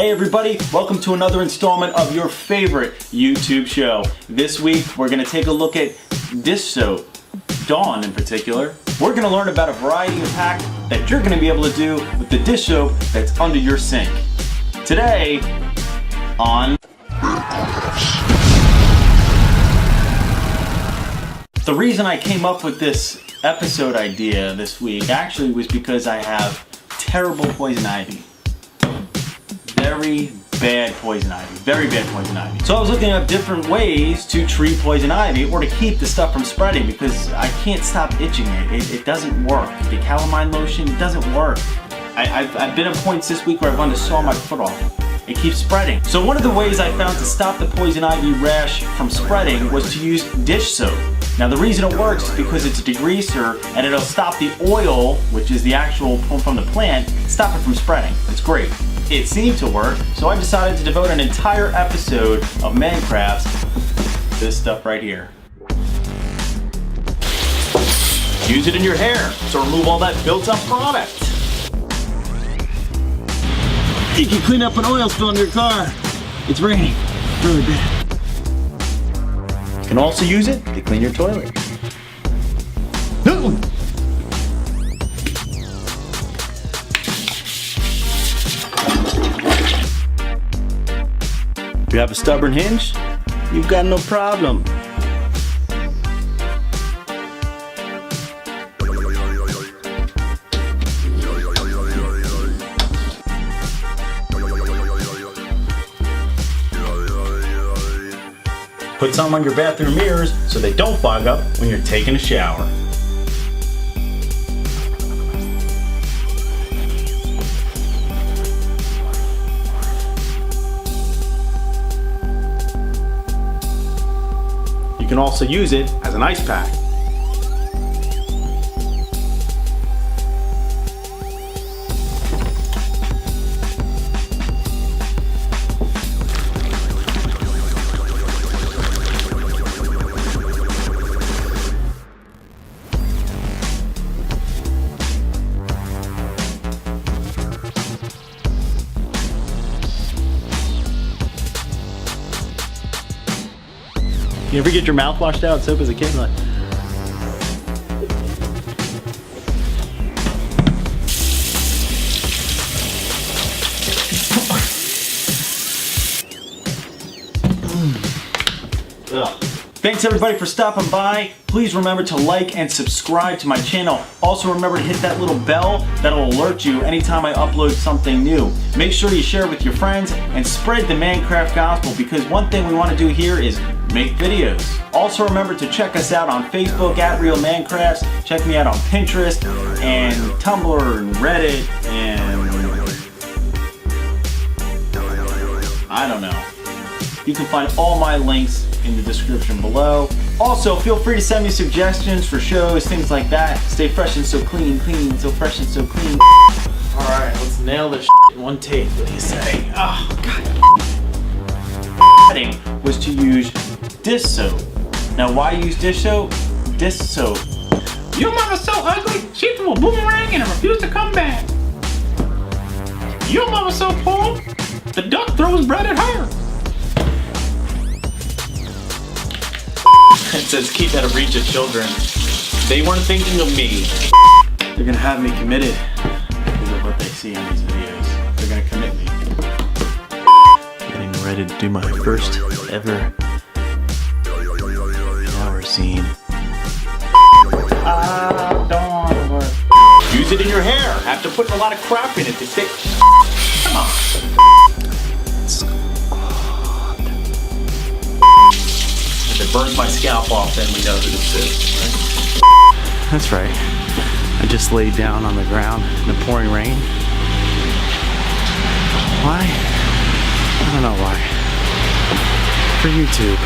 Hey everybody, welcome to another installment of your favorite YouTube show. This week we're going to take a look at dish soap, Dawn in particular. We're going to learn about a variety of hacks that you're going to be able to do with the dish soap that's under your sink. Today on the reason I came up with this episode idea this week actually was because I have terrible poison ivy. Very bad poison ivy. Very bad poison ivy. So I was looking at different ways to treat poison ivy or to keep the stuff from spreading because I can't stop itching it. It doesn't work. The calamine lotion doesn't work. I've been at points this week where I wanted to saw my foot off. It keeps spreading. So one of the ways I found to stop the poison ivy rash from spreading was to use dish soap. Now the reason it works is because it's a degreaser and it'll stop the oil, which is the actual from the plant, stop it from spreading. It's great. It seemed to work, so I decided to devote an entire episode of CRAFTS to this stuff right here. Use it in your hair to remove all that built-up product. You can clean up an oil spill in your car. It's raining really bad. You can also use it to clean your toilet. If you have a stubborn hinge, you've got no problem. Put some on your bathroom mirrors so they don't fog up when you're taking a shower. You can also use it as an ice pack. You ever get your mouth washed out with soap as a kid? Like, Thanks everybody for stopping by. Please remember to like and subscribe to my channel. Also remember to hit that little bell that'll alert you anytime I upload something new. Make sure you share it with your friends and spread the Minecraft gospel because one thing we want to do here is make videos. Also remember to check us out on Facebook at Real Mancrafts. Check me out on Pinterest and Tumblr and Reddit and I don't know. You can find all my links in the description below. Also, feel free to send me suggestions for shows, things like that. Stay fresh and so clean, so fresh and so clean. Alright, let's nail this in one take. What do you say? Oh, God. Was to use dish soap. Now, why use dish soap? Dish soap. Your mama's so ugly, she threw a boomerang and refused to come back. Your mama's so poor, the duck throws bread at her. It says keep out of reach of children. They weren't thinking of me. They're gonna have me committed because of what they see in these videos. They're gonna commit me. Getting ready to do my first ever shower scene. Don't work. Use it in your hair. After putting a lot of crap in it to stick. Come on. If it burns my scalp off, then we know who this is. Right? That's right. I just laid down on the ground in the pouring rain. Why? I don't know why. For YouTube.